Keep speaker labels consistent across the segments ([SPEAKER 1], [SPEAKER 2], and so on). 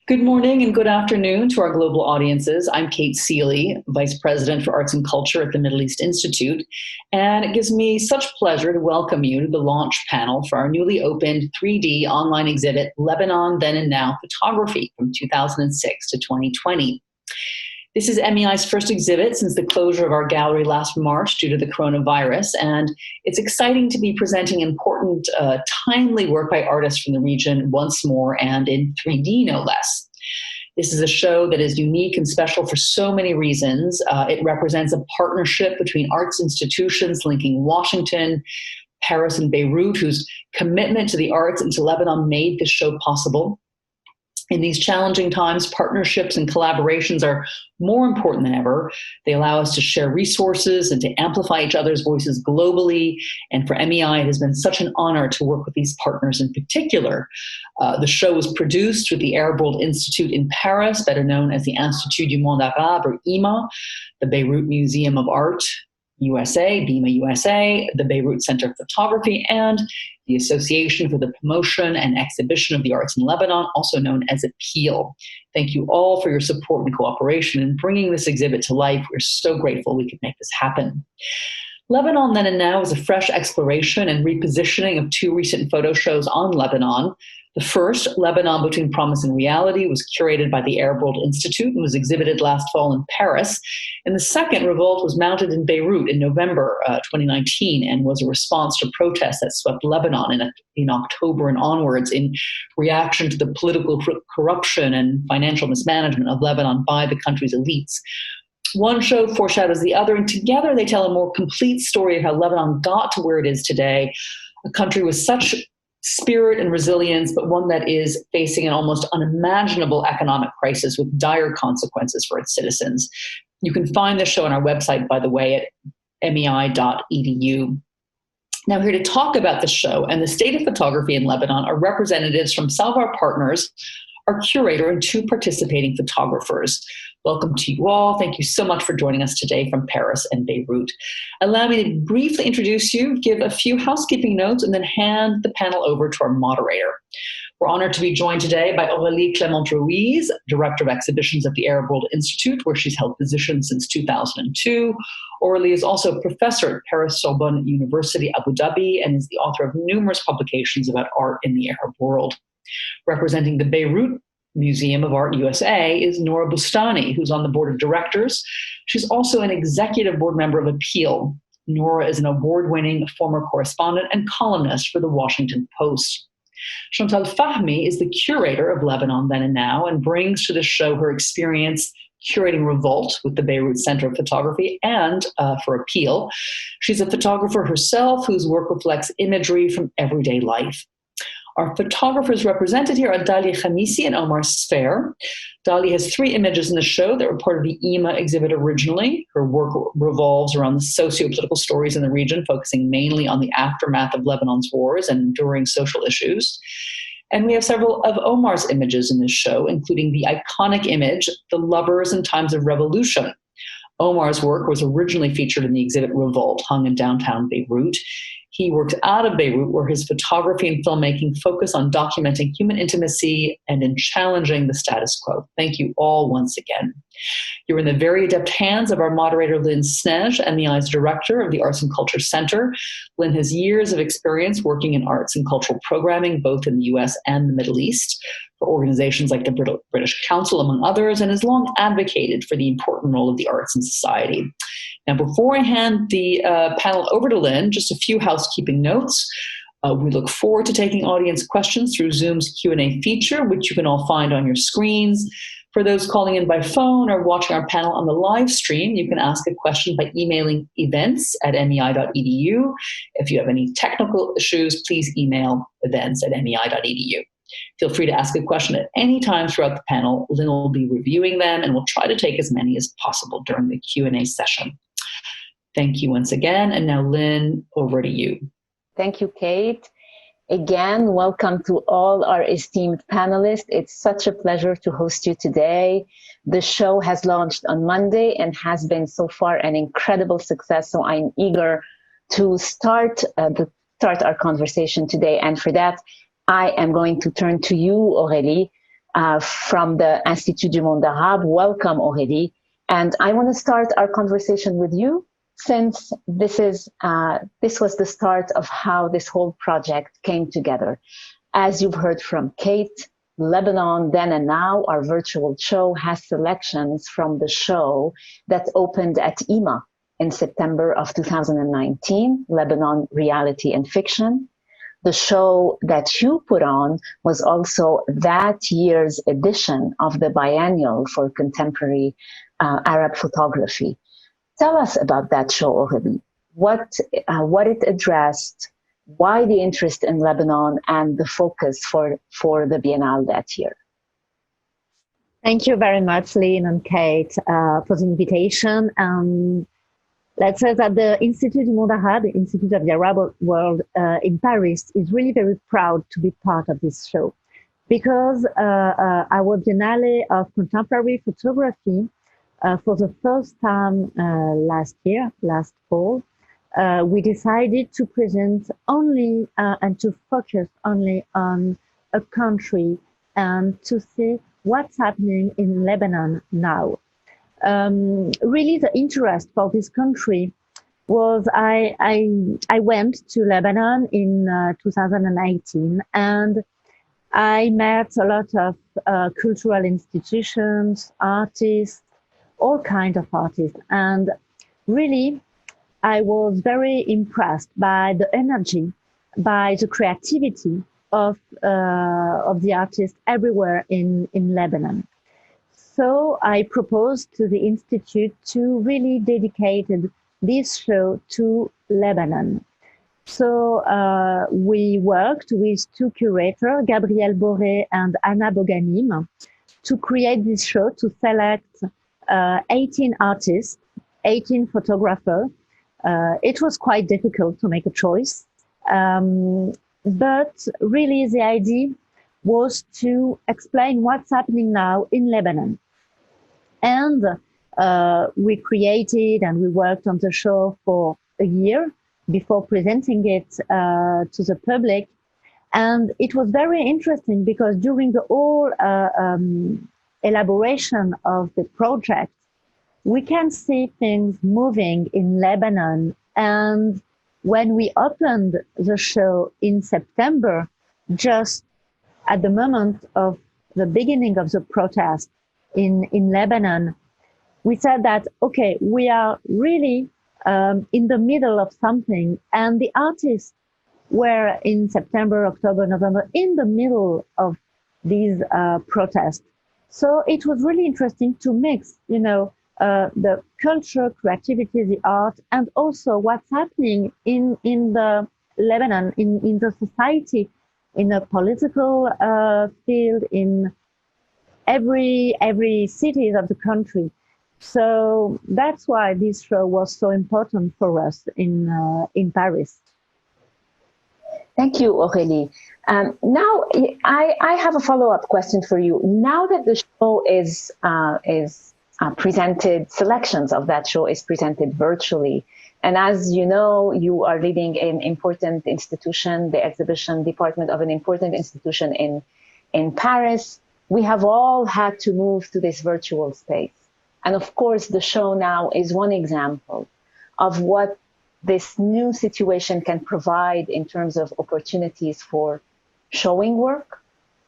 [SPEAKER 1] Good morning and good afternoon to our global audiences. I'm Kate Seeley, Vice President for Arts and Culture at the Middle East Institute, and it gives me such pleasure to welcome you to the launch panel for our newly opened 3D online exhibit, Lebanon Then and Now Photography from 2006 to 2020. This is MEI's first exhibit since the closure of our gallery last March due to the coronavirus, and it's exciting to be presenting important, timely work by artists from the region once more and in 3D no less. This is a show that is unique and special for so many reasons. It represents a partnership between arts institutions linking Washington, Paris, and Beirut, whose commitment to the arts and to Lebanon made this show possible. In these challenging times, partnerships and collaborations are more important than ever. They allow us to share resources and to amplify each other's voices globally. And for MEI, it has been such an honor to work with these partners in particular. The show was produced with the Arab World Institute in Paris, better known as the Institut du Monde Arabe, or IMA, the Beirut Museum of Art, USA, BIMA USA, the Beirut Center for Photography, and the Association for the Promotion and Exhibition of the Arts in Lebanon, also known as APPEAL. Thank you all for your support and cooperation in bringing this exhibit to life. We're so grateful we could make this happen. Lebanon Then and Now is a fresh exploration and repositioning of two recent photo shows on Lebanon. The first, Lebanon Between Promise and Reality, was curated by the Arab World Institute and was exhibited last fall in Paris. And the second, Revolt, was mounted in Beirut in November 2019 and was a response to protests that swept Lebanon in October and onwards in reaction to the political corruption and financial mismanagement of Lebanon by the country's elites. One show foreshadows the other, and together they tell a more complete story of how Lebanon got to where it is today, a country with such spirit and resilience, but one that is facing an almost unimaginable economic crisis with dire consequences for its citizens. You can find the show on our website, by the way, at mei.edu. Now, here to talk about the show and the state of photography in Lebanon are representatives from some of our partners, our curator, and two participating photographers. Welcome to you all. Thank you so much for joining us today from Paris and Beirut. Allow me to briefly introduce you, give a few housekeeping notes, and then hand the panel over to our moderator. We're honored to be joined today by Aurelie-Clemente Ruiz, Director of Exhibitions at the Arab World Institute, where she's held positions since 2002. Aurelie is also a professor at Paris Sorbonne University, Abu Dhabi, and is the author of numerous publications about art in the Arab world. Representing the Beirut Museum of Art USA is Nora Boustany, who's on the board of directors. She's also an executive board member of APPEAL. Nora is an award-winning former correspondent and columnist for the Washington Post. Chantale Fahmi is the curator of Lebanon Then and Now and brings to the show her experience curating Revolt with the Beirut Center of Photography and for APPEAL. She's a photographer herself whose work reflects imagery from everyday life. Our photographers represented here are Dalia Khamissy and Omar Sfair. Dalia has 3 images in the show that were part of the IMA exhibit originally. Her work revolves around the socio-political stories in the region, focusing mainly on the aftermath of Lebanon's wars and enduring social issues. And we have several of Omar's images in this show, including the iconic image, The Lovers in Times of Revolution. Omar's work was originally featured in the exhibit Revolt, hung in downtown Beirut. He works out of Beirut, where his photography and filmmaking focus on documenting human intimacy and in challenging the status quo. Thank you all once again. You're in the very adept hands of our moderator, Lyne Sneige, MEI's director of the Arts and Culture Center. Lyne has years of experience working in arts and cultural programming, both in the US and the Middle East, for organizations like the British Council, among others, and has long advocated for the important role of the arts in society. Now, before I hand the panel over to Lyne, just a few housekeeping notes. We look forward to taking audience questions through Zoom's Q&A feature, which you can all find on your screens. For those calling in by phone or watching our panel on the live stream, you can ask a question by emailing events@mei.edu. If you have any technical issues, please email events@mei.edu. Feel free to ask a question at any time throughout the panel. Lyne will be reviewing them, and we'll try to take as many as possible during the Q&A session. Thank you once again. And now, Lyne, over to you.
[SPEAKER 2] Thank you, Kate. Again, welcome to all our esteemed panelists. It's such a pleasure to host you today. The show has launched on Monday and has been so far an incredible success. So I'm eager to start our conversation today. And for that, I am going to turn to you, Aurélie, from the Institut du Monde Arabe. Welcome, Aurélie. And I want to start our conversation with you, since this was the start of how this whole project came together. As you've heard from Kate, Lebanon Then and Now, our virtual show, has selections from the show that opened at IMA in September of 2019, Lebanon Reality and Fiction. The show that you put on was also that year's edition of the biennial for contemporary Arab photography. Tell us about that show, Aurélie. What it addressed, why the interest in Lebanon, and the focus for the Biennale that year.
[SPEAKER 3] Thank you very much, Lyne and Kate, for the invitation. Let's say that the Institut du Monde Arabe, the Institute of the Arab World in Paris, is really very proud to be part of this show, because our Biennale of Contemporary Photography, for the first time last fall, we decided to present only and to focus only on a country and to see what's happening in Lebanon now. Really, the interest for this country was I went to Lebanon in 2018, and I met a lot of cultural institutions, artists, all kinds of artists, and really I was very impressed by the energy, by the creativity of the artists everywhere in Lebanon. So I proposed to the Institute to really dedicate this show to Lebanon. So we worked with two curators, Gabrielle Boré and Anna Boganim, to create this show, to select 18 artists, 18 photographers. It was quite difficult to make a choice. But really the idea was to explain what's happening now in Lebanon. And we created and we worked on the show for a year before presenting it to the public. And it was very interesting because during the whole elaboration of the project, we can see things moving in Lebanon. And when we opened the show in September, just at the moment of the beginning of the protest in Lebanon, we said that, okay, we are really in the middle of something. And the artists were in September, October, November, in the middle of these protests. So it was really interesting to mix, the culture, creativity, the art, and also what's happening in the Lebanon, in the society, in a political field, in every city of the country. So that's why this show was so important for us in Paris.
[SPEAKER 2] Thank you, Aurélie. Now, I have a follow-up question for you. Now that the show is presented, selections of that show is presented virtually, and as you know, you are leading an important institution, the exhibition department of an important institution in Paris. We have all had to move to this virtual space. And of course, the show now is one example of what this new situation can provide in terms of opportunities for showing work,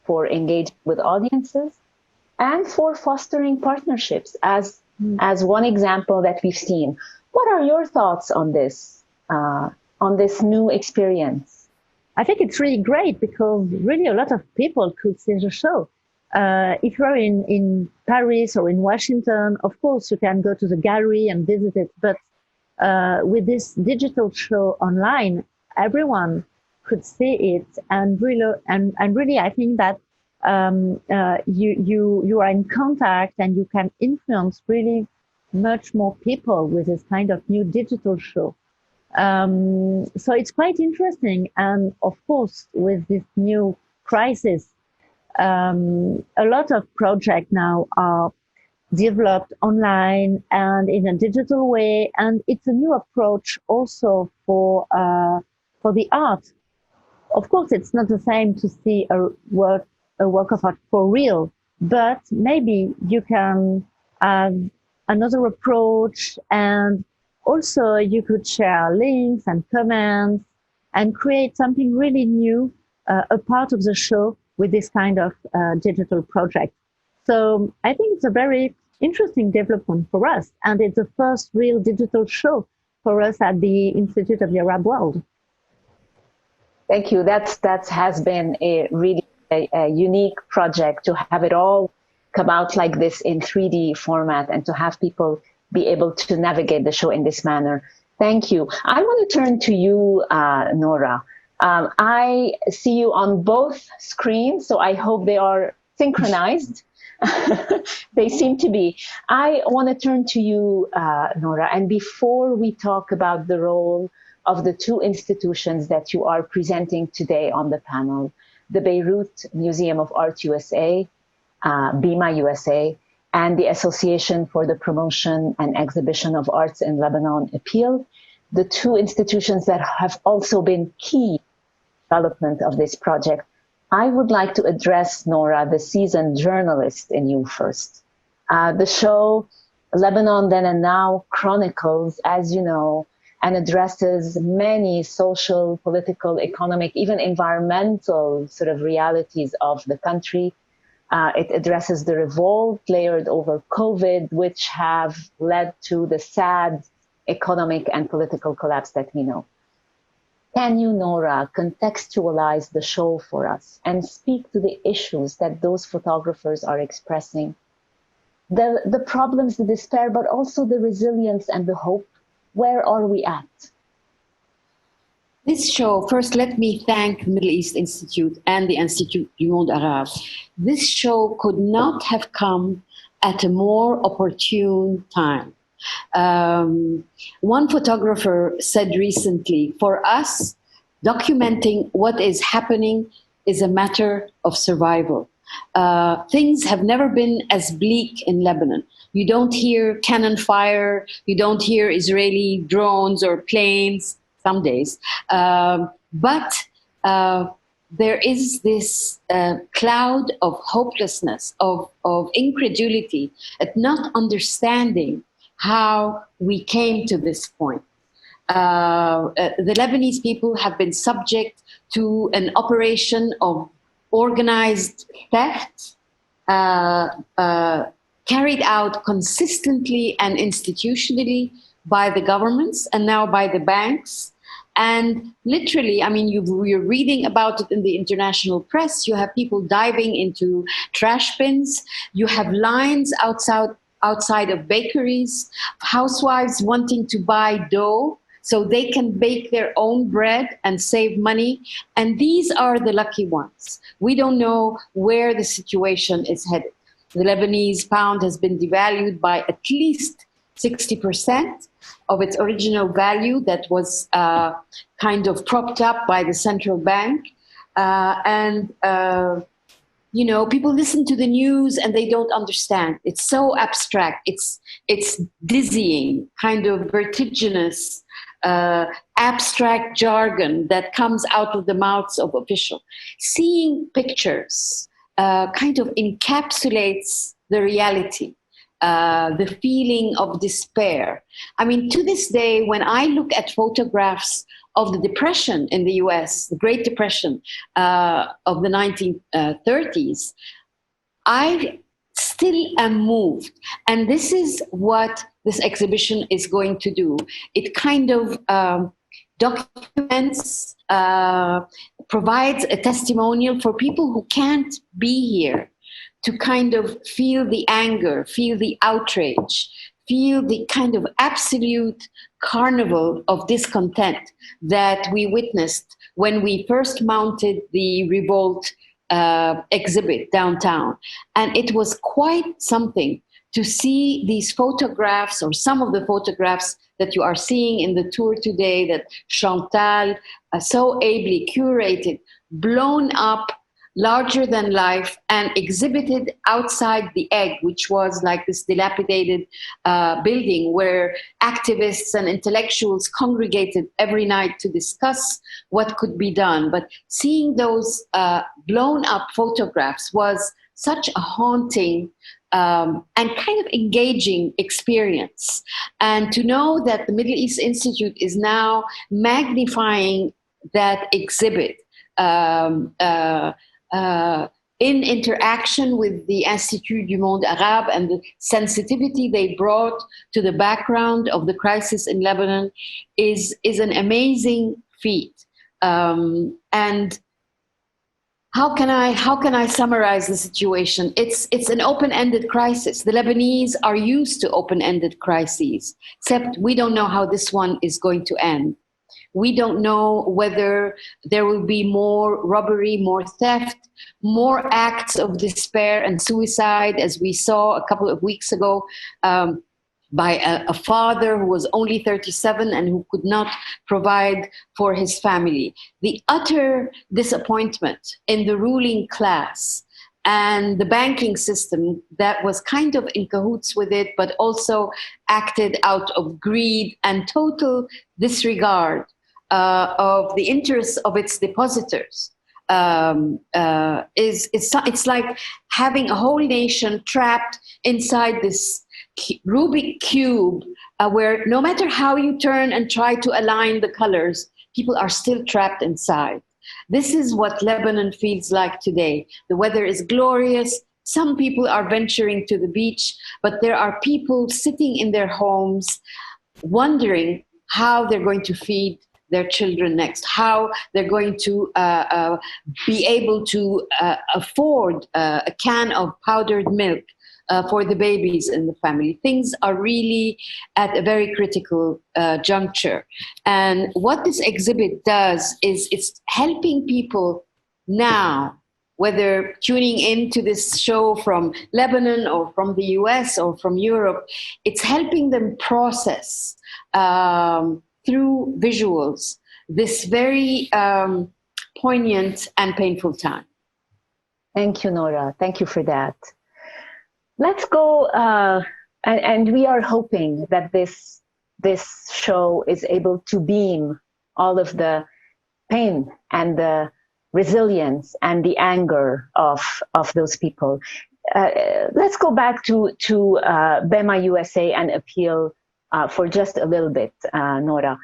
[SPEAKER 2] for engaging with audiences, and for fostering partnerships, as one example that we've seen. What are your thoughts on this new experience?
[SPEAKER 3] I think it's really great because really a lot of people could see the show. If you're in Paris or in Washington, of course, you can go to the gallery and visit it. But with this digital show online, everyone could see it. And really, I think that you are in contact and you can influence really much more people with this kind of new digital show. So it's quite interesting. And of course, with this new crisis, a lot of projects now are developed online and in a digital way, and it's a new approach also for the art. Of course, it's not the same to see a a work of art for real, but maybe you can have another approach, and also you could share links and comments and create something really new, a part of the show with this kind of digital project. So I think it's a very interesting development for us, and it's the first real digital show for us at the Institute of the Arab World.
[SPEAKER 2] Thank you. That has been a really a unique project to have it all come out like this in 3D format and to have people be able to navigate the show in this manner. Thank you. I want to turn to you, Nora. I see you on both screens, so I hope they are synchronized. They seem to be. I want to turn to you, Nora, and before we talk about the role of the two institutions that you are presenting today on the panel, the Beirut Museum of Art USA, BIMA USA, and the Association for the Promotion and Exhibition of Arts in Lebanon, APPEAL, the two institutions that have also been key development of this project. I would like to address, Nora, the seasoned journalist in you first. The show Lebanon Then and Now chronicles, as you know, and addresses many social, political, economic, even environmental sort of realities of the country. It addresses the revolt layered over COVID, which have led to the sad economic and political collapse that we know. Can you, Nora, contextualize the show for us and speak to the issues that those photographers are expressing? The problems, the despair, but also the resilience and the hope. Where are we at?
[SPEAKER 4] This show, first let me thank the Middle East Institute and the Institut du Monde Arabe. This show could not have come at a more opportune time. One photographer said recently, for us, documenting what is happening is a matter of survival. Things have never been as bleak in Lebanon. You don't hear cannon fire, you don't hear Israeli drones or planes, some days, but there is this cloud of hopelessness, of incredulity, at not understanding how we came to this point. The Lebanese people have been subject to an operation of organized theft, carried out consistently and institutionally by the governments and now by the banks. And literally, I mean, you're reading about it in the international press. You have people diving into trash bins. You have lines outside of bakeries, housewives wanting to buy dough so they can bake their own bread and save money. And these are the lucky ones. We don't know where the situation is headed. The Lebanese pound has been devalued by at least 60% of its original value that was kind of propped up by the central bank. You know, people listen to the news and they don't understand. It's so abstract. It's dizzying, kind of vertiginous, abstract jargon that comes out of the mouths of officials. Seeing pictures kind of encapsulates the reality, the feeling of despair. I mean, to this day, when I look at photographs of the Depression in the US, the Great Depression of the 1930s, I still am moved. And this is what this exhibition is going to do. It kind of documents, provides a testimonial for people who can't be here to kind of feel the anger, feel the outrage, feel the kind of absolute carnival of discontent that we witnessed when we first mounted the revolt exhibit downtown. And it was quite something to see these photographs, or some of the photographs that you are seeing in the tour today that Chantale so ably curated, blown up larger than life, and exhibited outside the egg, which was like this dilapidated building where activists and intellectuals congregated every night to discuss what could be done. But seeing those blown up photographs was such a haunting and kind of engaging experience. And to know that the Middle East Institute is now magnifying that exhibit in interaction with the Institut du Monde Arabe, and the sensitivity they brought to the background of the crisis in Lebanon is an amazing feat. And how can I summarize the situation? It's an open-ended crisis. The Lebanese are used to open-ended crises, except we don't know how this one is going to end. We don't know whether there will be more robbery, more theft, more acts of despair and suicide, as we saw a couple of weeks ago by a father who was only 37 and who could not provide for his family. The utter disappointment in the ruling class and the banking system that was kind of in cahoots with it, but also acted out of greed and total disregard of the interests of its depositors. It's like having a whole nation trapped inside this Rubik cube, where no matter how you turn and try to align the colors, people are still trapped inside. This is what Lebanon feels like today. The weather is glorious. Some people are venturing to the beach, but there are people sitting in their homes wondering how they're going to feed their children next, how they're going to be able to afford a can of powdered milk for the babies in the family. Things are really at a very critical juncture. And what this exhibit does is it's helping people now, whether tuning into this show from Lebanon or from the US or from Europe, it's helping them process through visuals this very poignant and painful time.
[SPEAKER 2] Thank you, Nora. Thank you for that. Let's go, and we are hoping that this show is able to beam all of the pain and the resilience and the anger of those people. Let's go back to BEMA USA and Appeal for just a little bit, Nora.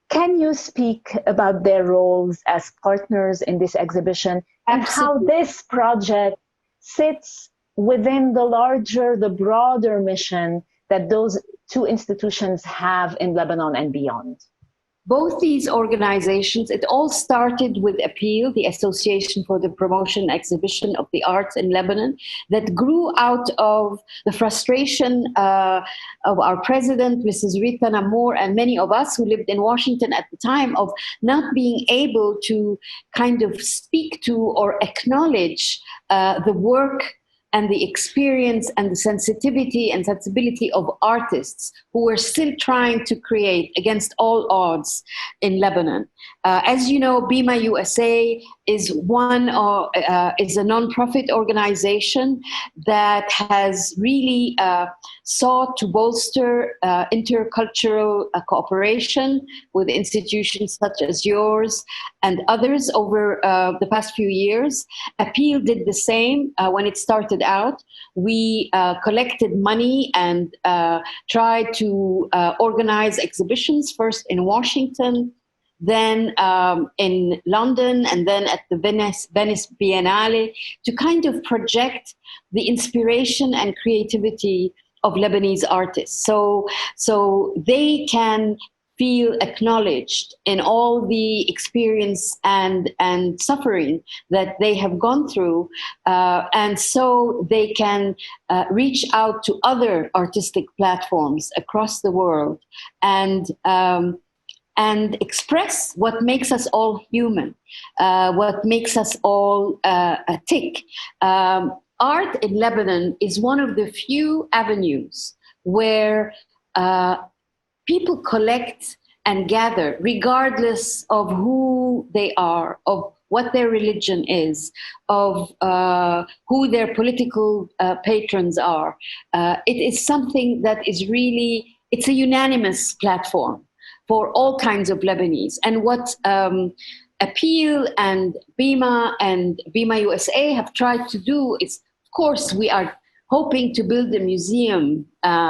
[SPEAKER 2] Can you speak about their roles as partners in this exhibition and how this project sits within the broader mission that those two institutions have in Lebanon and beyond?
[SPEAKER 4] Both these organizations, it all started with Appeal, the Association for the Promotion and Exhibition of the Arts in Lebanon, that grew out of the frustration of our president, Mrs. Rita Namour, and many of us who lived in Washington at the time, of not being able to kind of speak to or acknowledge the work and the experience and the sensitivity and sensibility of artists who were still trying to create against all odds in Lebanon. As you know, BEMA USA is a nonprofit organization that has really sought to bolster intercultural cooperation with institutions such as yours and others over the past few years. Appeal did the same when it started out. We collected money and tried to organize exhibitions, first in Washington, then in London, and then at the Venice Biennale, to kind of project the inspiration and creativity of Lebanese artists. So they can feel acknowledged in all the experience and suffering that they have gone through, and so they can reach out to other artistic platforms across the world and express what makes us all human, what makes us all tick. Art in Lebanon is one of the few avenues where people collect and gather, regardless of who they are, of what their religion is, of who their political patrons are. It is something that is really, it's a unanimous platform for all kinds of Lebanese. And what Appeal and BIMA USA have tried to do is, of course, we are hoping to build a museum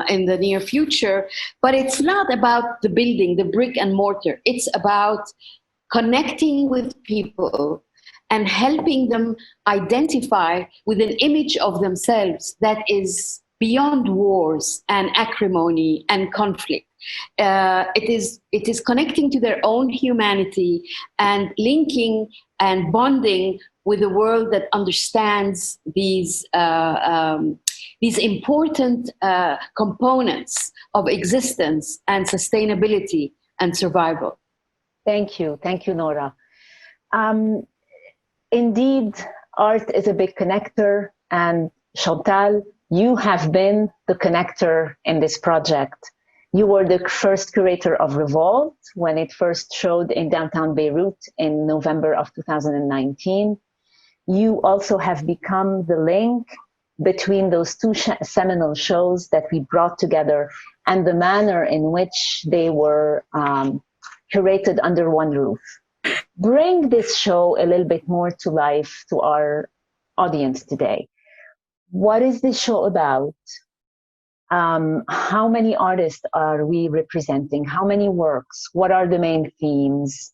[SPEAKER 4] in the near future, but it's not about the building, the brick and mortar. It's about connecting with people and helping them identify with an image of themselves that is beyond wars and acrimony and conflict. It is connecting to their own humanity and linking and bonding with a world that understands these important components of existence and sustainability and survival.
[SPEAKER 2] Thank you, Nora. Indeed, art is a big connector, and Chantale, you have been the connector in this project. You were the first curator of Revolt when it first showed in downtown Beirut in November of 2019. You also have become the link between those two seminal shows that we brought together and the manner in which they were curated under one roof. Bring this show a little bit more to life to our audience today. What is this show about? How many artists are we representing? How many works? What are the main themes?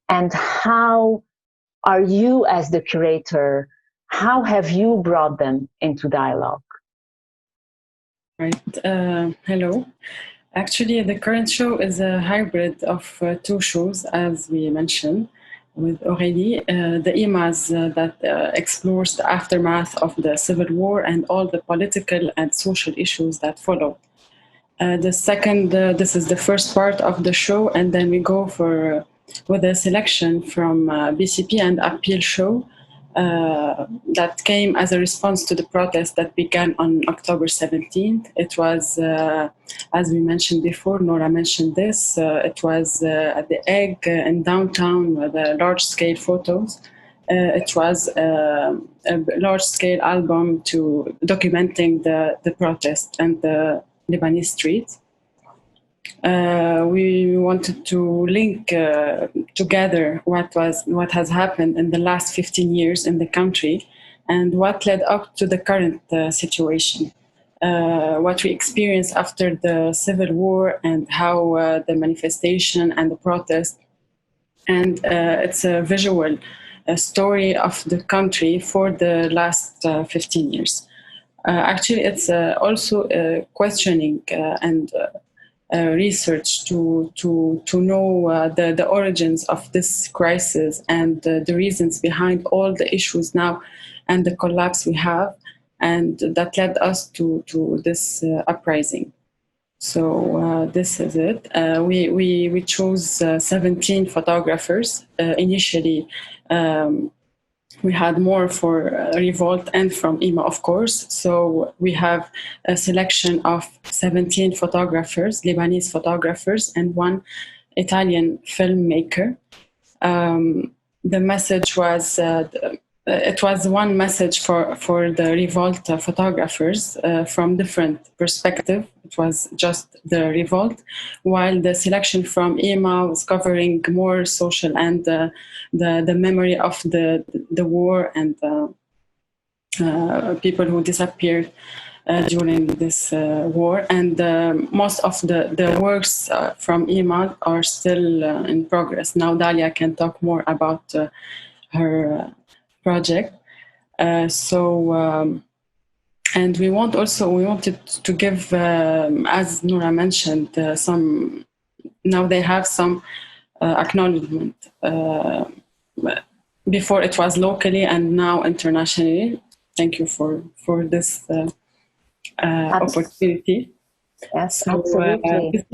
[SPEAKER 2] And how are you, as the curator, how have you brought them into dialogue?
[SPEAKER 5] Right. Hello. Actually, the current show is a hybrid of two shows, as we mentioned, with Aurélie, the IMAs that explores the aftermath of the civil war and all the political and social issues that follow. The second, this is the first part of the show, and then we go with a selection from BCP and Appeal show that came as a response to the protest that began on October 17th. It was, as we mentioned before, Nora mentioned this, it was at the Egg in downtown with large-scale photos. It was a large-scale album documenting the protest and the Lebanese streets. We wanted to link together what has happened in the last 15 years in the country and what led up to the current situation. What we experienced after the civil war and how the manifestation and the protest. And it's a visual story of the country for the last 15 years. Actually, it's also questioning and research to know the origins of this crisis and the reasons behind all the issues now and the collapse we have, and that led us to this uprising. So this is it. We chose 17 photographers. Initially, we had more for Revolt and from IMA, of course. So we have a selection of 17 photographers, Lebanese photographers, and one Italian filmmaker. The message was, it was one message for the Revolt photographers from different perspectives. It was just the Revolt, while the selection from IMA was covering more social and the memory of the war and people who disappeared during this war. And most of the works from IMA are still in progress. Now Dalia can talk more about her project. And we wanted to give, as Nora mentioned, now they have some acknowledgement. Before it was locally and now internationally. Thank you for this opportunity.
[SPEAKER 2] Yes, absolutely.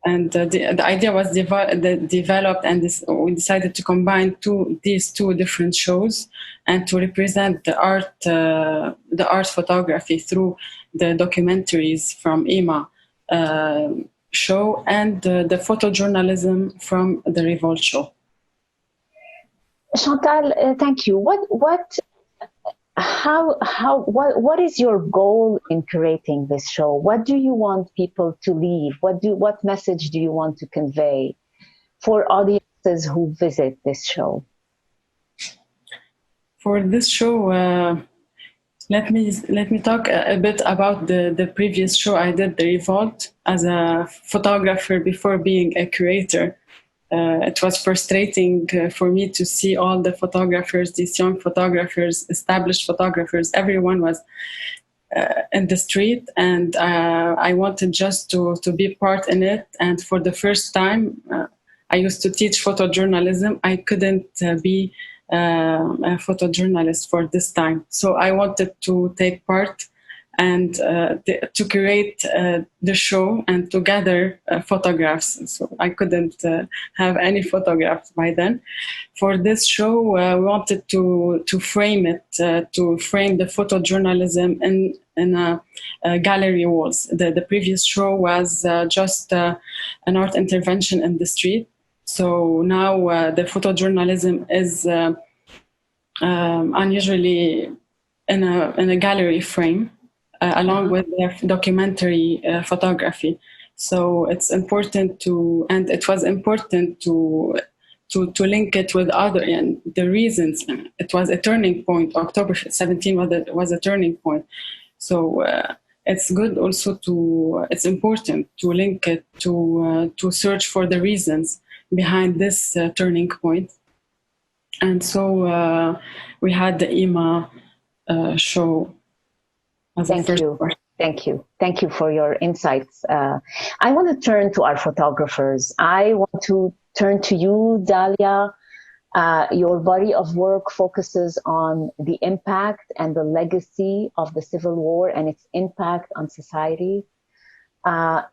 [SPEAKER 5] The idea was developed, and we decided to combine these two different shows and to represent the art photography through the documentaries from IMA show and the photojournalism from the Revolt show.
[SPEAKER 2] Chantal, thank you. What is your goal in creating this show? What do you want people to leave? What message do you want to convey for audiences who visit this show?
[SPEAKER 5] For this show, let me talk a bit about the previous show I did, The Revolt, as a photographer before being a curator. It was frustrating for me to see all the photographers, these young photographers, established photographers, everyone was in the street, and I wanted just to be part in it. And for the first time, I used to teach photojournalism. I couldn't be a photojournalist for this time. So I wanted to take part and to create the show and to gather photographs. So I couldn't have any photographs by then. For this show, we wanted to frame it, to frame the photojournalism in a gallery walls. The previous show was just an art intervention in the street. So now the photojournalism is unusually in a gallery frame, along with the documentary photography. So it's important and it was important to link it with other, and the reasons. It was a turning point. October 17 was a turning point. So it's good also it's important to link it to search for the reasons behind this turning point. And so we had the MEI show.
[SPEAKER 2] Thank you. Thank you. Thank you for your insights. I want to turn to our photographers. I want to turn to you, Dalia. Your body of work focuses on the impact and the legacy of the Civil War and its impact on society.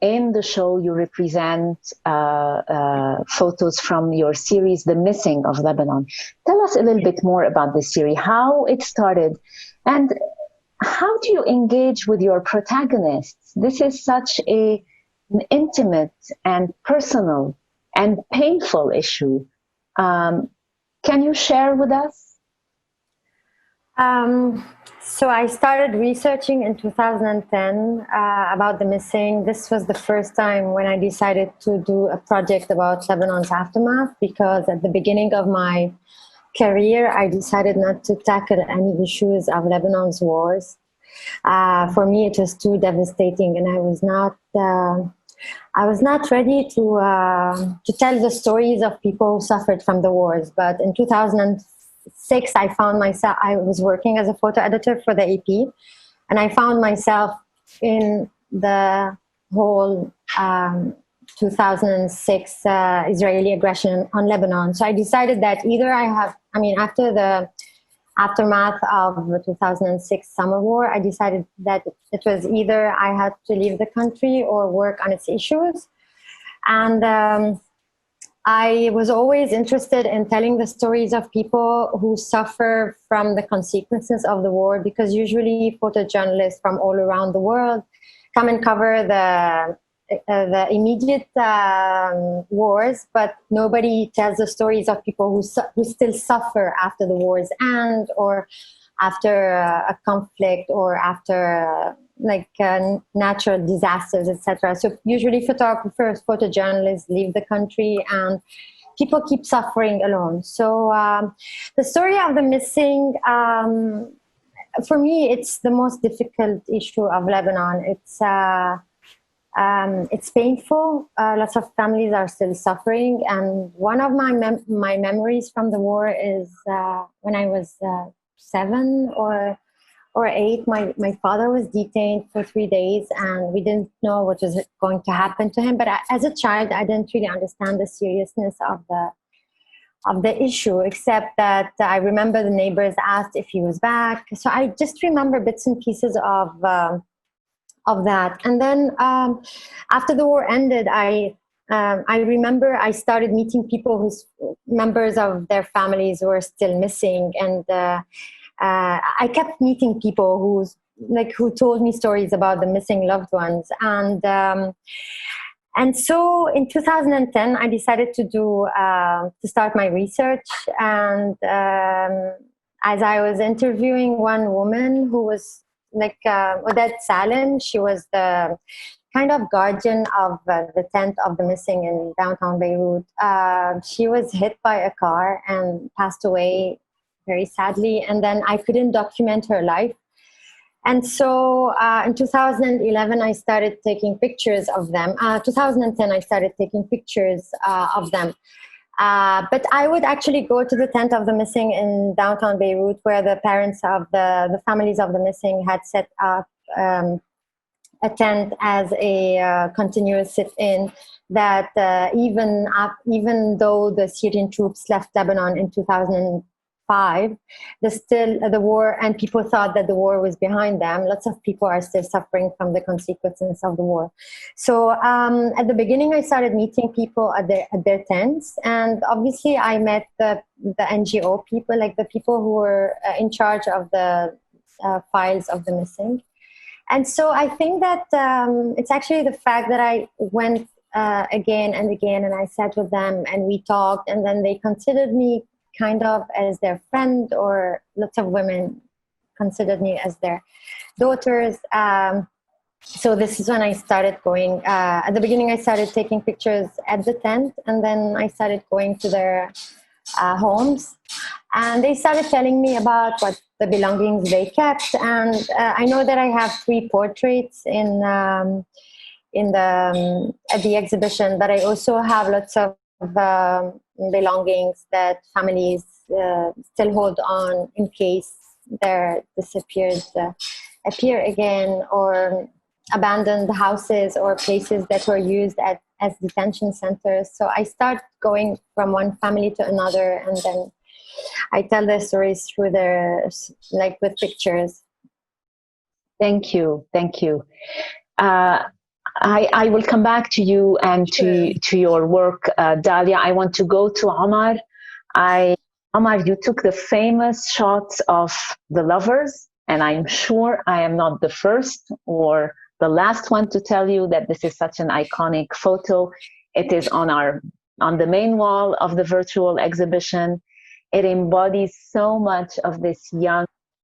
[SPEAKER 2] In the show, you represent photos from your series, The Missing of Lebanon. Tell us a little bit more about this series, how it started, and how do you engage with your protagonists? This is such an intimate and personal and painful issue. Can you share with us?
[SPEAKER 6] So I started researching in 2010 about the missing. This was the first time when I decided to do a project about Lebanon's aftermath, because at the beginning of my career, I decided not to tackle any issues of Lebanon's wars. For me, it was too devastating, and I was not ready to tell the stories of people who suffered from the wars. But in 2006, I found myself, I was working as a photo editor for the AP, and I found myself in the whole 2006 Israeli aggression on Lebanon. So I decided that after the aftermath of the 2006 summer war, I decided that it was either I had to leave the country or work on its issues. And I was always interested in telling the stories of people who suffer from the consequences of the war, because usually photojournalists from all around the world come and cover the immediate wars, but nobody tells the stories of people who still suffer after the wars end, or after a conflict, or after natural disasters, etc. So usually photographers, photojournalists leave the country, and people keep suffering alone. So the story of the missing, for me, it's the most difficult issue of Lebanon. It's painful. Lots of families are still suffering. And one of my memories from the war is when I was 7 or 8, my father was detained for 3 days, and we didn't know what was going to happen to him. But as a child, I didn't really understand the seriousness of the issue, except that I remember the neighbors asked if he was back. So I just remember bits and pieces of that. And then after the war ended, I remember I started meeting people whose members of their families were still missing, and I kept meeting people who told me stories about the missing loved ones, and And so in 2010, I decided to start my research. And as I was interviewing one woman who was like Odette Salem, she was the kind of guardian of the tent of the missing in downtown Beirut. She was hit by a car and passed away very sadly. And then I couldn't document her life. And so in 2011, I started taking pictures of them. 2010, I started taking pictures of them. But I would actually go to the tent of the missing in downtown Beirut, where the parents of the families of the missing had set up a tent as a continuous sit-in, that even though the Syrian troops left Lebanon in 2005, the war, and people thought that the war was behind them. Lots of people are still suffering from the consequences of the war. So at the beginning, I started meeting people at their tents, and obviously I met the NGO people, like the people who were in charge of the files of the missing. And so I think that it's actually the fact that I went again and again, and I sat with them and we talked, and then they considered me kind of as their friend, or lots of women considered me as their daughters. So this is when I started going. At the beginning, I started taking pictures at the tent, and then I started going to their homes. And they started telling me about what the belongings they kept. And I know that I have 3 portraits at the exhibition, but I also have lots of belongings that families still hold on in case their disappeared appear again, or abandoned houses or places that were used as detention centers. So I start going from one family to another, and then I tell their stories through with pictures.
[SPEAKER 2] Thank you. I will come back to you and to your work, Dalia. I want to go to Omar. Omar, you took the famous shots of the lovers, and I'm sure I am not the first or the last one to tell you that this is such an iconic photo. It is on the main wall of the virtual exhibition. It embodies so much of this young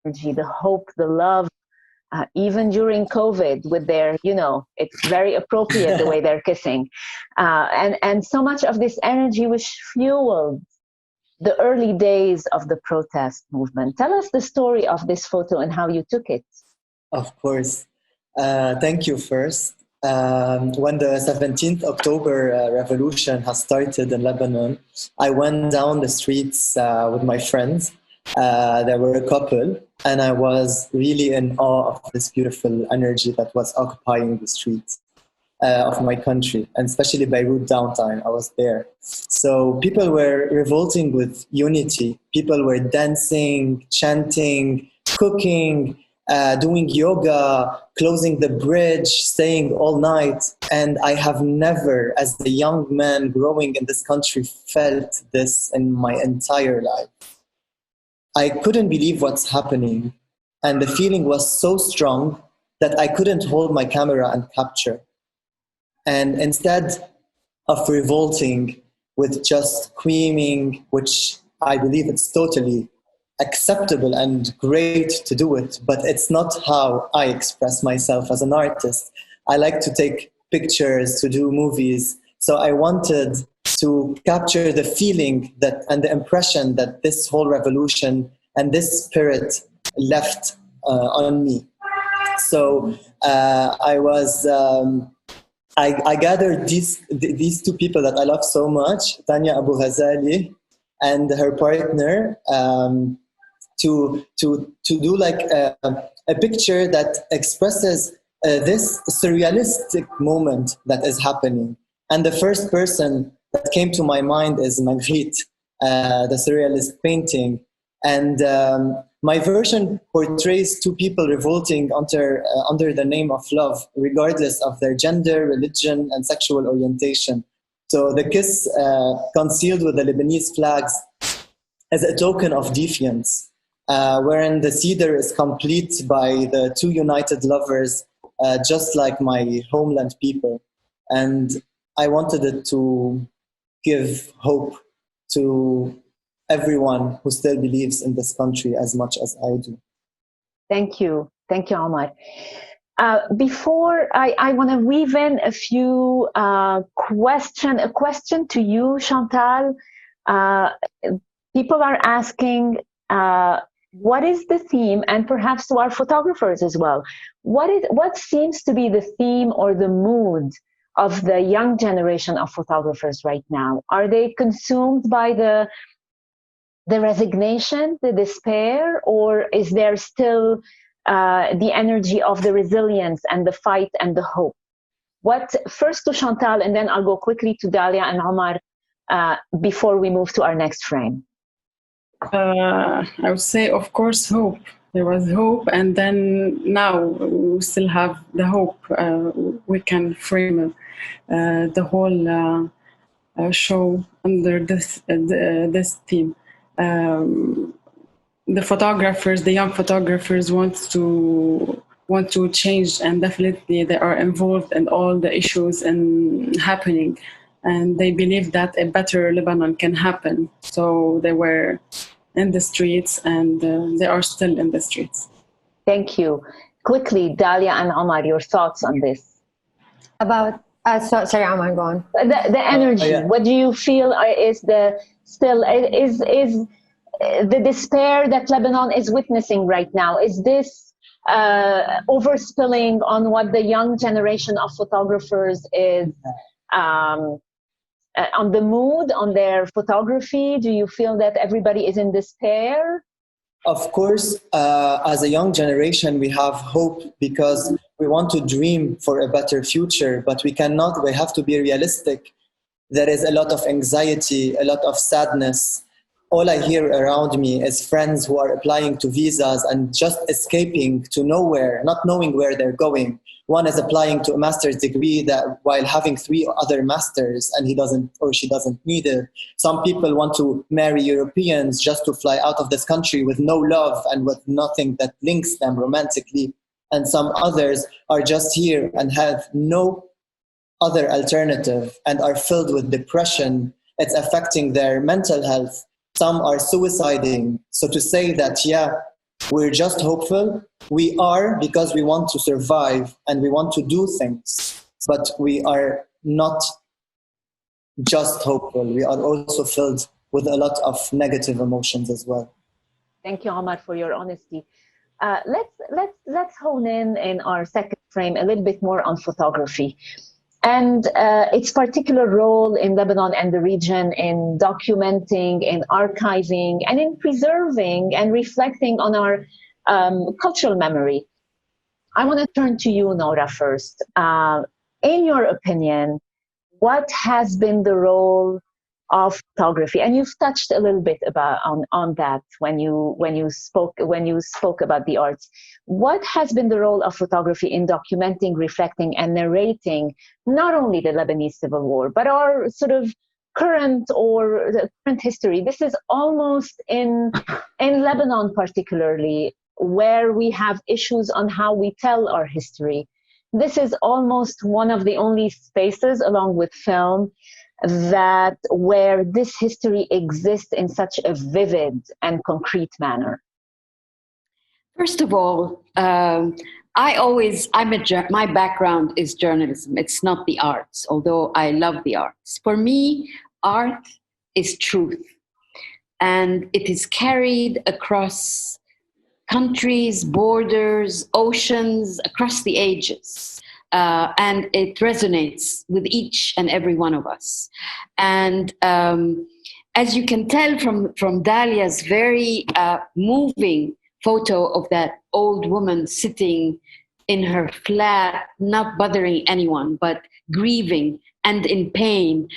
[SPEAKER 2] energy, the hope, the love. Even during COVID, with their, it's very appropriate the way they're kissing. And so much of this energy was fueled the early days of the protest movement. Tell us the story of this photo and how you took it.
[SPEAKER 7] Of course. Thank you first. When the 17th October revolution has started in Lebanon, I went down the streets with my friends. There were a couple, and I was really in awe of this beautiful energy that was occupying the streets of my country, and especially Beirut downtown. I was there. So people were revolting with unity. People were dancing, chanting, cooking, doing yoga, closing the bridge, staying all night. And I have never, as a young man growing in this country, felt this in my entire life. I couldn't believe what's happening, and the feeling was so strong that I couldn't hold my camera and capture. And instead of revolting with just screaming, which I believe it's totally acceptable and great to do it, but it's not how I express myself as an artist. I like to take pictures, to do movies. So I wanted to capture the feeling that and the impression that this whole revolution and this spirit left on me. So I gathered these 2 people that I love so much, Tanya Abu Ghazali and her partner, to do like a picture that expresses this surrealistic moment that is happening. And the first person that came to my mind is Magritte, the surrealist painting. And my version portrays 2 people revolting under the name of love, regardless of their gender, religion, and sexual orientation. So the kiss concealed with the Lebanese flags as a token of defiance, wherein the cedar is complete by the 2 united lovers, just like my homeland people. And I wanted it to give hope to everyone who still believes in this country as much as I do.
[SPEAKER 2] Thank you. Thank you, Omar. Before I want to weave in a few a question to you, Chantale. People are asking, what is the theme, and perhaps to our photographers as well, what seems to be the theme or the mood of the young generation of photographers right now? Are they consumed by the resignation, the despair, or is there still the energy of the resilience and the fight and the hope? First to Chantale, and then I'll go quickly to Dalia and Omar before we move to our next frame.
[SPEAKER 5] I would say, of course, hope. There was hope, and then now we still have the hope. We can frame the whole show under this theme. The photographers, the young photographers, want to change, and definitely they are involved in all the issues and happening, and they believe that a better Lebanon can happen. So they were in the streets, and they are still in the streets.
[SPEAKER 2] Thank you. Quickly, Dalia and Omar, your thoughts on this?
[SPEAKER 6] About sorry, Omar, go on.
[SPEAKER 2] The energy.
[SPEAKER 7] Yeah.
[SPEAKER 2] What do you feel is the despair that Lebanon is witnessing right now? Is this overspilling on what the young generation of photographers is on the mood, on their photography? Do you feel that everybody is in despair?
[SPEAKER 7] Of course, as a young generation, we have hope because we want to dream for a better future, but we have to be realistic. There is a lot of anxiety, a lot of sadness. All I hear around me is friends who are applying to visas and just escaping to nowhere, not knowing where they're going. One is applying to a master's degree while having 3 other masters, and he doesn't or she doesn't need it. Some people want to marry Europeans just to fly out of this country with no love and with nothing that links them romantically. And some others are just here and have no other alternative and are filled with depression. It's affecting their mental health. Some are suiciding. So to say that, we're just hopeful, we are, because we want to survive and we want to do things, but we are not just hopeful. We are also filled with a lot of negative emotions as well.
[SPEAKER 2] Thank you, Omar, for your honesty. Let's hone in our second frame a little bit more on photography and its particular role in Lebanon and the region in documenting, in archiving, and in preserving and reflecting on our cultural memory. I want to turn to you, Nora, first. In your opinion, what has been the role of photography? And you've touched a little bit on that when you spoke about the arts. What has been the role of photography in documenting, reflecting, and narrating not only the Lebanese Civil War, but our sort of current history? This is almost in Lebanon particularly, where we have issues on how we tell our history. This is almost one of the only spaces, along with film, where this history exists in such a vivid and concrete manner.
[SPEAKER 4] First of all, my background is journalism. It's not the arts, although I love the arts. For me, art is truth, and it is carried across countries, borders, oceans, across the ages. And it resonates with each and every one of us. And as you can tell from Dalia's very moving photo of that old woman sitting in her flat, not bothering anyone, but grieving and in pain,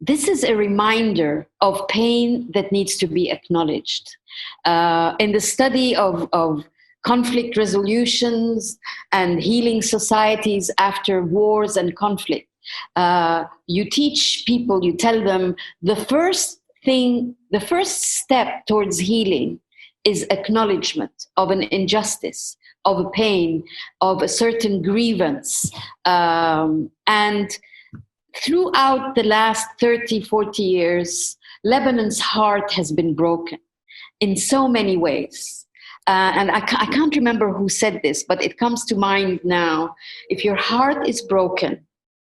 [SPEAKER 4] this is a reminder of pain that needs to be acknowledged. In the study of conflict resolutions and healing societies after wars and conflict, you teach people, you tell them the first step towards healing is acknowledgement of an injustice, of a pain, of a certain grievance. And throughout the last 30, 40 years, Lebanon's heart has been broken in so many ways. And I can't remember who said this, but it comes to mind now. If your heart is broken,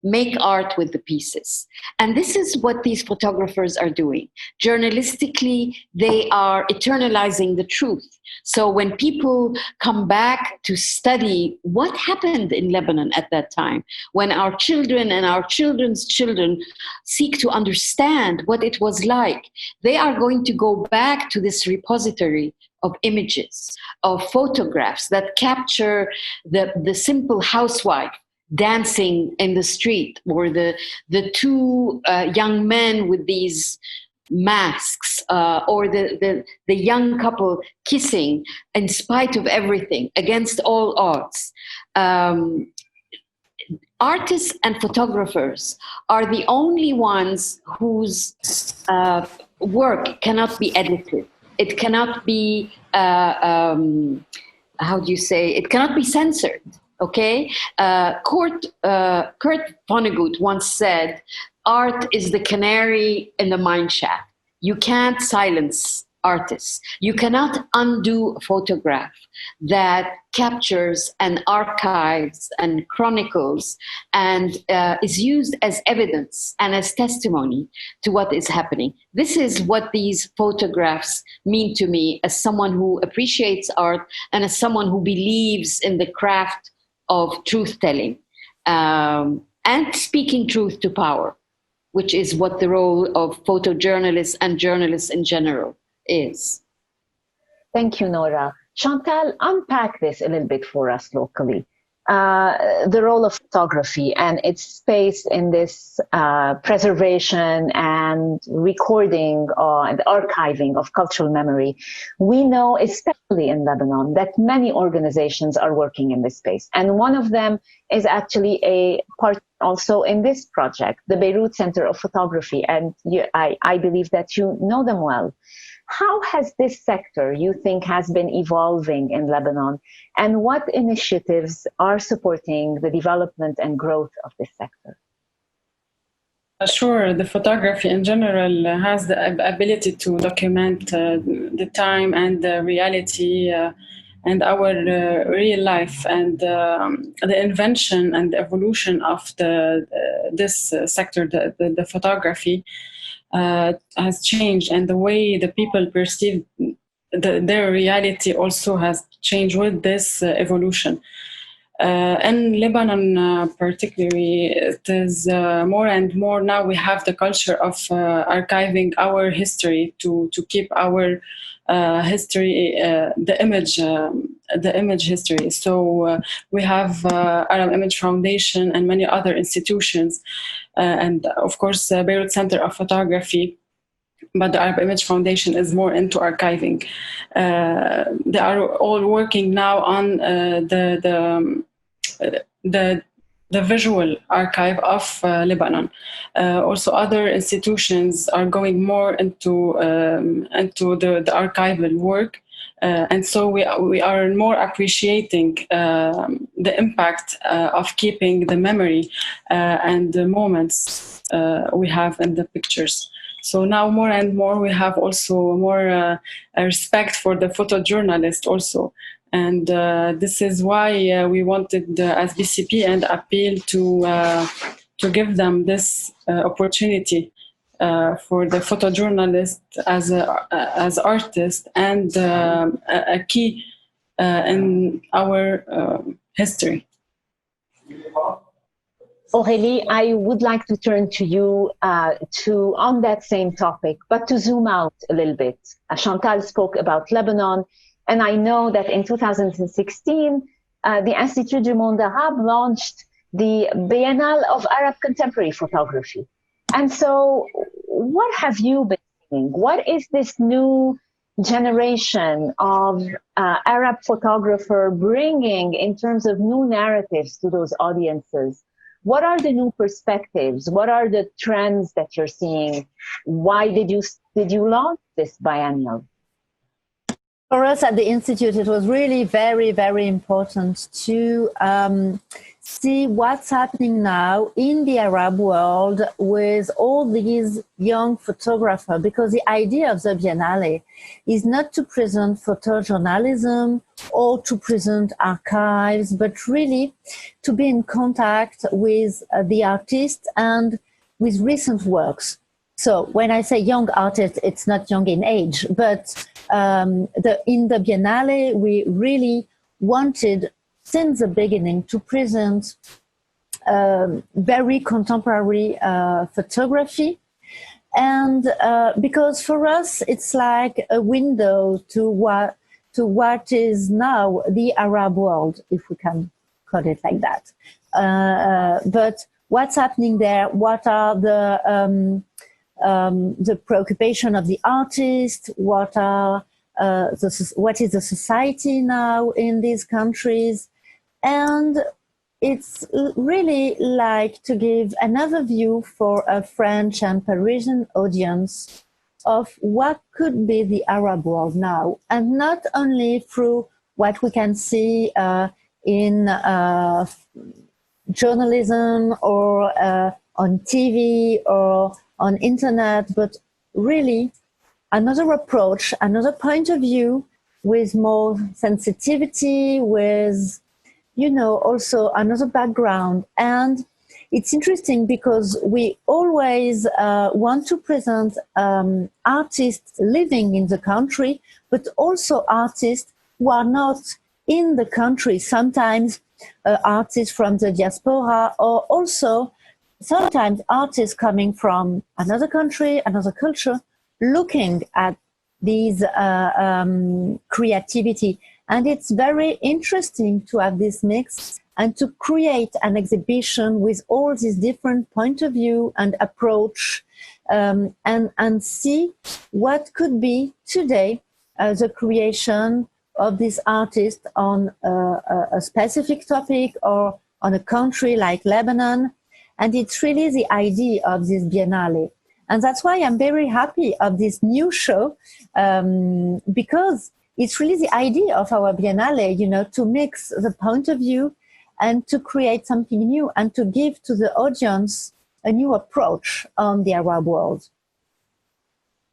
[SPEAKER 4] make art with the pieces. And this is what these photographers are doing. Journalistically, they are eternalizing the truth. So when people come back to study what happened in Lebanon at that time, when our children and our children's children seek to understand what it was like, they are going to go back to this repository of images, of photographs that capture the simple housewife dancing in the street, or the two young men with these masks, or the young couple kissing in spite of everything, against all odds. Artists and photographers are the only ones whose work cannot be edited. It cannot be, how do you say, it cannot be censored. Okay, Kurt Vonnegut once said, art is the canary in the mine shaft. You can't silence artists. You cannot undo a photograph that captures and archives and chronicles and is used as evidence and as testimony to what is happening. This is what these photographs mean to me as someone who appreciates art and as someone who believes in the craft of truth-telling and speaking truth to power, which is what the role of photojournalists and journalists in general is.
[SPEAKER 2] Thank you, Nora. Chantale, unpack this a little bit for us locally. The role of photography and its space in this preservation and recording and archiving of cultural memory. We know, especially in Lebanon, that many organizations are working in this space. And one of them is actually a part also in this project, the Beirut Center of Photography. And I believe that you know them well. How has this sector, you think, has been evolving in Lebanon, and what initiatives are supporting the development and growth of this sector?
[SPEAKER 5] Sure, the photography in general has the ability to document the time and the reality and our real life, and the invention and the evolution of this sector, the photography, has changed, and the way the people perceive their reality also has changed with this evolution. In Lebanon particularly, it is more and more now we have the culture of archiving our history to keep our history, the image history. So we have Arab Image Foundation and many other institutions, and of course Beirut Center of Photography. But the Arab Image Foundation is more into archiving. They are all working now on the visual archive of Lebanon. Also, other institutions are going more into the archival work, and so we are more appreciating the impact of keeping the memory and the moments we have in the pictures. So now more and more we have also more respect for the photojournalist also. And this is why we wanted, as BCP, and appeal to give them this opportunity for the photojournalist as artist and a key in our history.
[SPEAKER 2] Aurélie, I would like to turn to you on that same topic, but to zoom out a little bit. Chantale spoke about Lebanon, and I know that in 2016, the Institut du Monde Arabe launched the Biennale of Arab Contemporary Photography. And so what have you been seeing? What is this new generation of Arab photographer bringing in terms of new narratives to those audiences? What are the new perspectives? What are the trends that you're seeing? Why did you launch this biennial?
[SPEAKER 3] For us at the Institute, it was really very, very important to see what's happening now in the Arab world with all these young photographers, because the idea of the Biennale is not to present photojournalism or to present archives, but really to be in contact with the artists and with recent works. So when I say young artists, it's not young in age, but in the Biennale, we really wanted since the beginning to present very contemporary photography. And because for us, it's like a window to what is now the Arab world, if we can call it like that. But what's happening there? What are the preoccupation of the artist? What is the society now in these countries? And it's really like to give another view for a French and Parisian audience of what could be the Arab world now, and not only through what we can see in journalism or on TV or on internet, but really another approach, another point of view with more sensitivity, with, also another background. And it's interesting because we always want to present artists living in the country, but also artists who are not in the country, sometimes artists from the diaspora, or also sometimes artists coming from another country, another culture, looking at these creativity. And it's very interesting to have this mix and to create an exhibition with all these different point of view and approach, and see what could be today the creation of this artist on a specific topic or on a country like Lebanon. And it's really the idea of this Biennale. And that's why I'm very happy of this new show, because it's really the idea of our Biennale, to mix the point of view and to create something new and to give to the audience a new approach on the Arab world.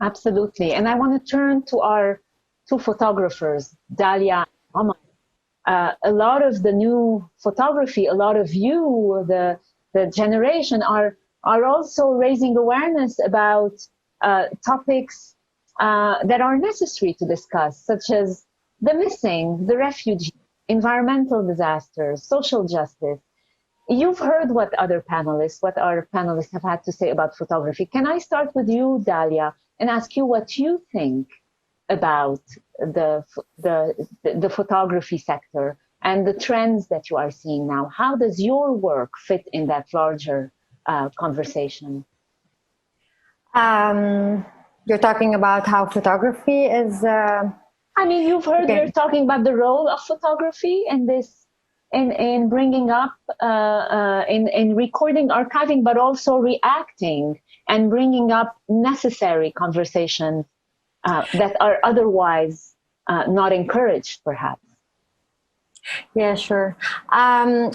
[SPEAKER 2] Absolutely. And I want to turn to our two photographers, Dalia and Khamissy. A lot of the new photography, a lot of you, the generation are also raising awareness about topics that are necessary to discuss, such as the missing, the refugees, environmental disasters, social justice. You've heard what our panelists have had to say about photography. Can I start with you, Dalia, and ask you what you think about the photography sector and the trends that you are seeing now? How does your work fit in that larger conversation?
[SPEAKER 6] You're talking about how photography is...
[SPEAKER 2] you've heard we're talking about the role of photography in this, in bringing up, in recording, archiving, but also reacting and bringing up necessary conversations that are otherwise not encouraged, perhaps.
[SPEAKER 6] Yeah, sure.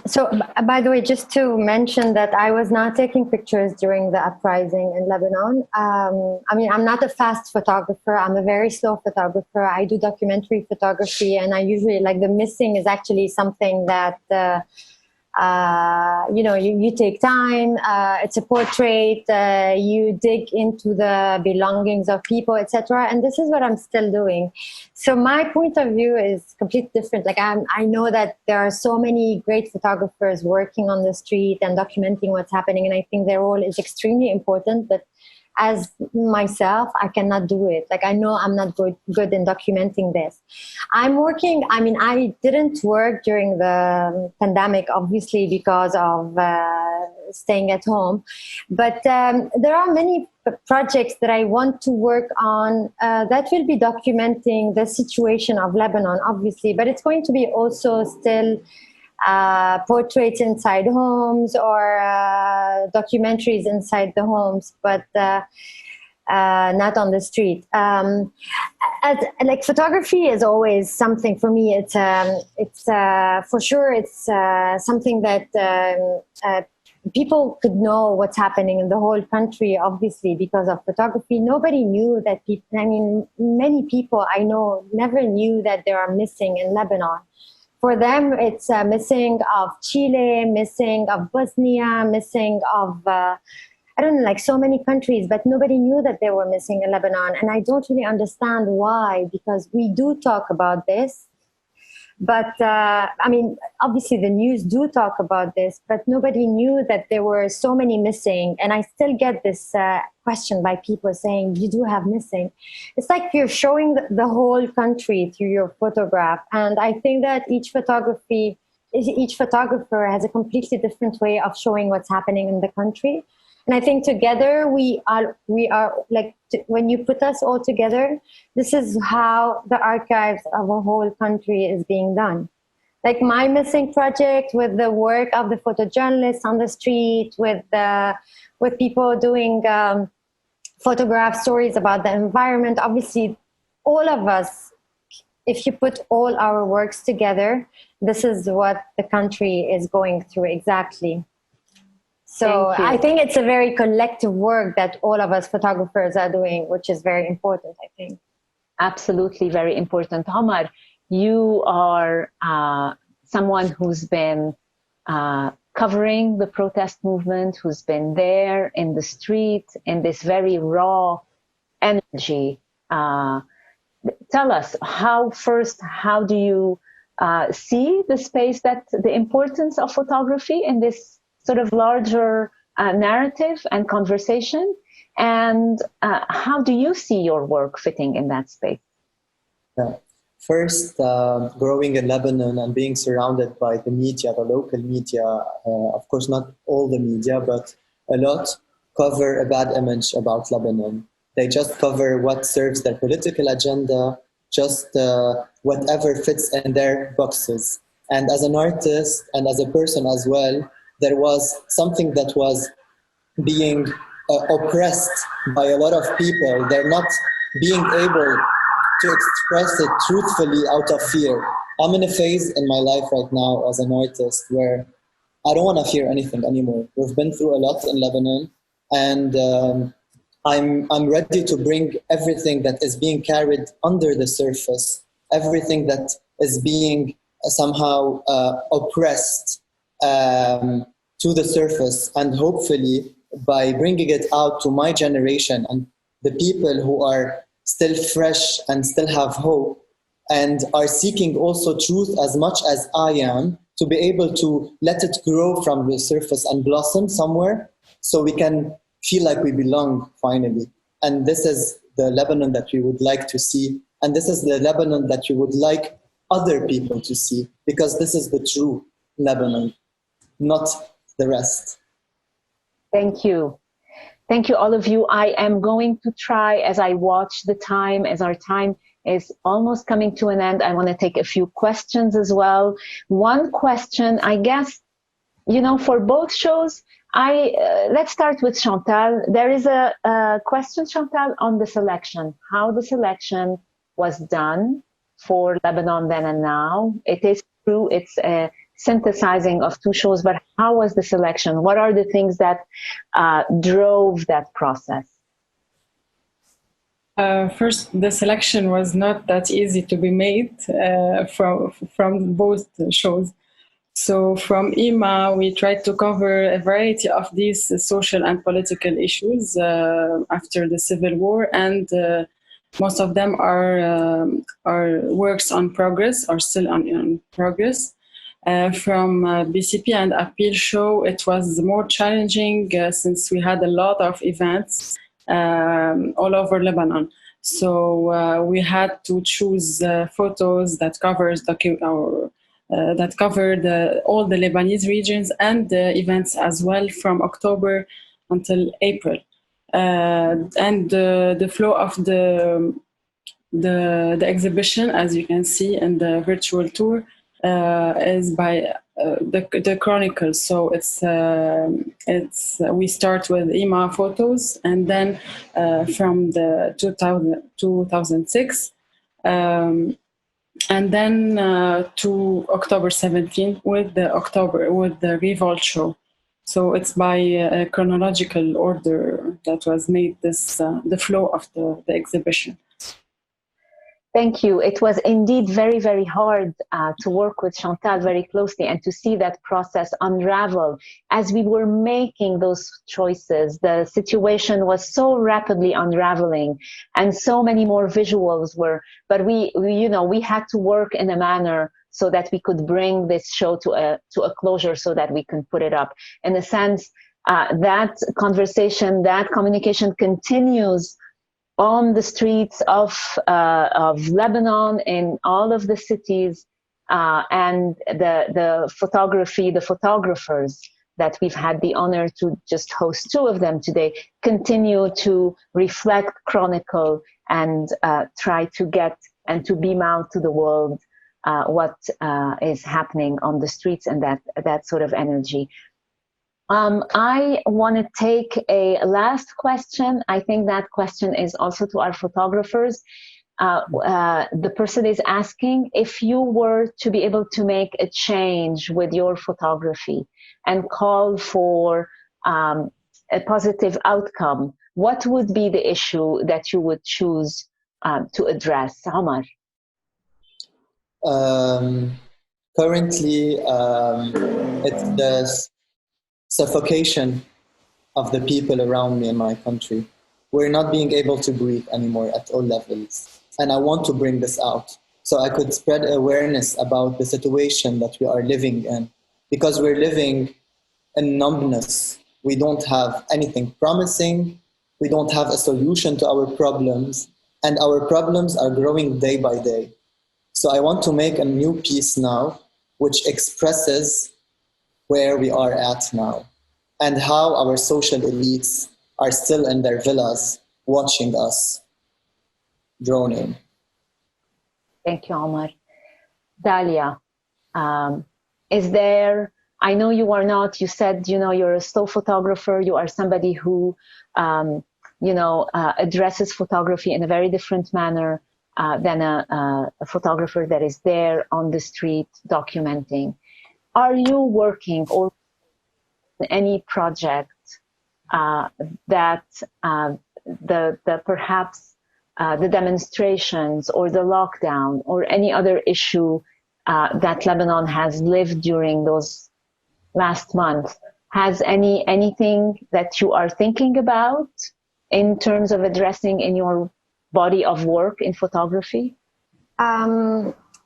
[SPEAKER 6] So, by the way, just to mention that I was not taking pictures during the uprising in Lebanon. I'm not a fast photographer. I'm a very slow photographer. I do documentary photography, and I usually, the missing is actually something that, you take time. It's a portrait. You dig into the belongings of people, etc. And this is what I'm still doing. So my point of view is completely different. I know that there are so many great photographers working on the street and documenting what's happening, and I think their role is extremely important. But as myself, I cannot do it. I know I'm not good in documenting this. I'm working, I didn't work during the pandemic, obviously, because of staying at home. But there are many projects that I want to work on that will be documenting the situation of Lebanon, obviously, but it's going to be also still portraits inside homes or documentaries inside the homes. But not on the street. Like photography is always something for me. It's for sure it's something that people could know what's happening in the whole country, obviously, because of photography. Nobody knew that many people I know never knew that they are missing in Lebanon. For them, it's missing of Chile, missing of Bosnia, missing of, like so many countries, but nobody knew that they were missing in Lebanon. And I don't really understand why, because we do talk about this. But obviously the news do talk about this, but nobody knew that there were so many missing. And I still get this question by people saying, you do have missing. It's like you're showing the whole country through your photograph. And I think that each photographer has a completely different way of showing what's happening in the country. And I think together we are like, when you put us all together, this is how the archives of a whole country is being done. Like my missing project, with the work of the photojournalists on the street, with people doing photograph stories about the environment. Obviously, all of us, if you put all our works together, this is what the country is going through exactly. So I think it's a very collective work that all of us photographers are doing, which is very important, I think.
[SPEAKER 2] Absolutely very important. Omar, you are someone who's been covering the protest movement, who's been there in the street, in this very raw energy. Tell us, how do you see the space, the importance of photography in this sort of larger narrative and conversation, and how do you see your work fitting in that space?
[SPEAKER 7] Yeah. First, growing in Lebanon and being surrounded by the media, the local media, of course not all the media, but a lot, cover a bad image about Lebanon. They just cover what serves their political agenda, just whatever fits in their boxes. And as an artist and as a person as well, there was something that was being oppressed by a lot of people. They're not being able to express it truthfully out of fear. I'm in a phase in my life right now as an artist where I don't want to fear anything anymore. We've been through a lot in Lebanon, and I'm ready to bring everything that is being carried under the surface, everything that is being somehow oppressed, to the surface, and hopefully by bringing it out to my generation and the people who are still fresh and still have hope and are seeking also truth as much as I am, to be able to let it grow from the surface and blossom somewhere so we can feel like we belong finally. And this is the Lebanon that we would like to see, and this is the Lebanon that we would like other people to see, because this is the true Lebanon, not the rest.
[SPEAKER 2] Thank you. Thank you, all of you. I am going to try, as I watch the time, as our time is almost coming to an end, I want to take a few questions as well. One question, I guess, for both shows, let's start with Chantale. There is a question, Chantale, on the selection, how the selection was done for Lebanon Then and Now. It is true, it's a synthesizing of two shows, but how was the selection? What are the things that drove that process?
[SPEAKER 5] First, the selection was not that easy to be made from both shows. So from IMA, we tried to cover a variety of these social and political issues after the Civil War, and most of them are works on progress, or still on progress. From BCP and Appeal show, it was more challenging since we had a lot of events all over Lebanon. So we had to choose photos that covers that covered all the Lebanese regions and the events as well, from October until April. And the flow of the exhibition, as you can see in the virtual tour, is by the Chronicles. So it's we start with IMA photos, and then from the 2006, and then to October 17 with the Revolt show. So it's by a chronological order that was made this the flow of the exhibition.
[SPEAKER 2] Thank you. It was indeed very, very hard to work with Chantale very closely and to see that process unravel. As we were making those choices, the situation was so rapidly unraveling and so many more visuals were, but we had to work in a manner so that we could bring this show to a closure so that we can put it up. In a sense, that conversation, that communication continues on the streets of Lebanon, in all of the cities, and the photographers that we've had the honor to just host 2 of them today continue to reflect, chronicle, and try to get and to beam out to the world what is happening on the streets, and that sort of energy. I want to take a last question. I think that question is also to our photographers. The person is asking, if you were to be able to make a change with your photography and call for a positive outcome, what would be the issue that you would choose to address? Omar?
[SPEAKER 7] Currently, it's the suffocation of the people around me in my country. We're not being able to breathe anymore at all levels. And I want to bring this out so I could spread awareness about the situation that we are living in, because we're living in numbness. We don't have anything promising. We don't have a solution to our problems, and our problems are growing day by day. So I want to make a new piece now, which expresses where we are at now and how our social elites are still in their villas watching us droning.
[SPEAKER 2] Thank you, Omar. Dalia, is there, I know you are not, you said, you're a still photographer, you are somebody who, addresses photography in a very different manner than a photographer that is there on the street documenting. Are you working or any project that perhaps the demonstrations or the lockdown or any other issue that Lebanon has lived during those last months has anything that you are thinking about in terms of addressing in your body of work in photography?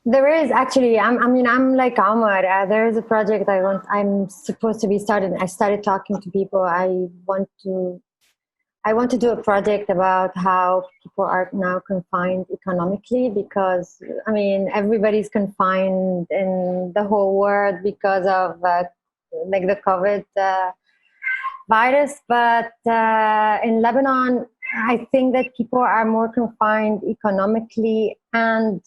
[SPEAKER 6] There is actually. I'm like Omar. There is a project I'm supposed to be starting. I started talking to people. I want to do a project about how people are now confined economically, because everybody's confined in the whole world because of the COVID virus. But in Lebanon, I think that people are more confined economically and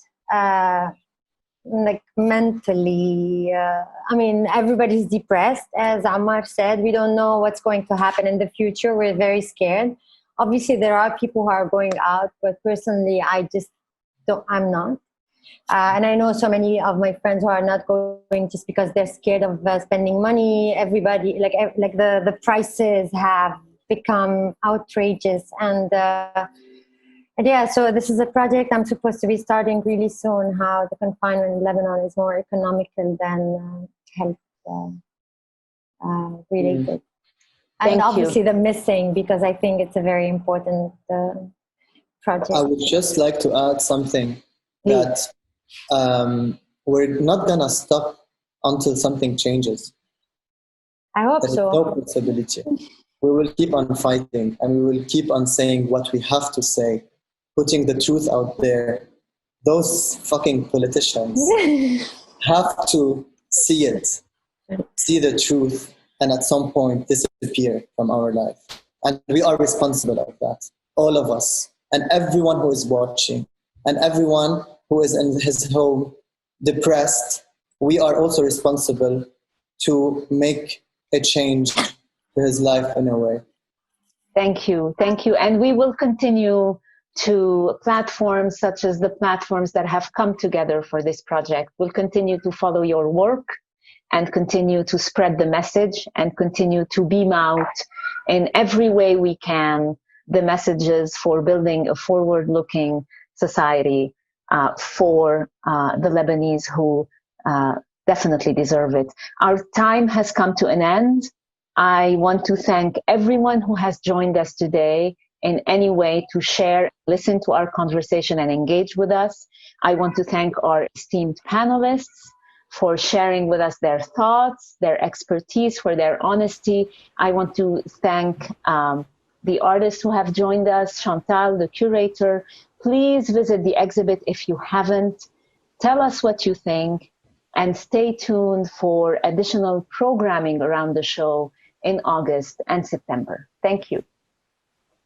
[SPEAKER 6] mentally. Everybody's depressed, as Ammar said. We don't know what's going to happen in the future. We're very scared. Obviously, there are people who are going out, but personally, I'm not. And I know so many of my friends who are not going just because they're scared of spending money. Everybody, the prices have become outrageous, and so this is a project I'm supposed to be starting really soon, how the confinement in Lebanon is more economical than health related. And obviously the missing, because I think it's a very important project.
[SPEAKER 7] I would just like to add something, that we're not going to stop until something changes.
[SPEAKER 6] I hope so.
[SPEAKER 7] There's no possibility. We will keep on fighting, and we will keep on saying what we have to say, putting the truth out there. Those fucking politicians have to see it, see the truth, and at some point disappear from our life. And we are responsible of that, all of us, and everyone who is watching, and everyone who is in his home, depressed, we are also responsible to make a change to his life in a way.
[SPEAKER 2] Thank you. And we will continue to platforms such as the platforms that have come together for this project. We'll continue to follow your work and continue to spread the message and continue to beam out in every way we can the messages for building a forward-looking society for the Lebanese who definitely deserve it. Our time has come to an end. I want to thank everyone who has joined us today in any way to share, listen to our conversation and engage with us. I want to thank our esteemed panelists for sharing with us their thoughts, their expertise, for their honesty. I want to thank the artists who have joined us, Chantale, the curator. Please visit the exhibit if you haven't. Tell us what you think and stay tuned for additional programming around the show in August and September. Thank you.